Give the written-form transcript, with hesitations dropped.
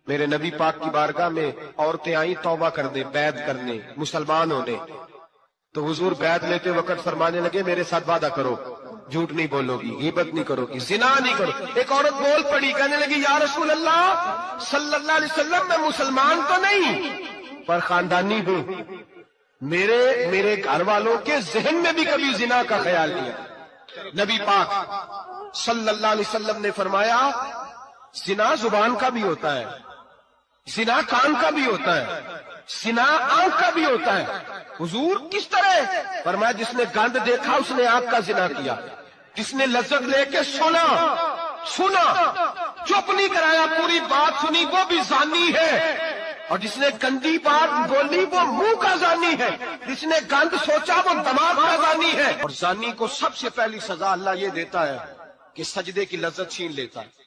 मेरे नबी पाक की बारगाह में औरतें आई तौबा करने, बैत करने, मुसलमान होने। तो हुजूर बैत लेते वक्त फरमाने लगे मेरे साथ वादा करो, झूठ नहीं बोलोगी, गीबत नहीं करोगी, जिना नहीं करो। एक औरत बोल पड़ी, कहने लगी या रसूल अल्लाह सल्लल्लाहु अलैहि वसल्लम, मैं मुसलमान तो नहीं पर खानदानी हूं। मेरे घर वालों के जहन में भी कभी जिना का ख्याल नहीं आया। नबी पाक सल्लल्लाहु अलैहि वसल्लम ने फरमाया जिना जुबान का भी होता है, जिना कान का भी होता है, जिना आंख का भी होता है। हुजूर किस तरह? फरमाया जिसने गंद देखा उसने आंख का जिना किया, जिसने लज्जत लेके सुना, चुप नहीं कराया, पूरी बात सुनी, वो भी जानी है। और जिसने गंदी बात बोली वो मुंह का जानी है, जिसने गंद सोचा वो दिमाग का जानी है। और जानी को सबसे पहली सजा अल्लाह ये देता है कि सजदे की लज्जत छीन लेता है।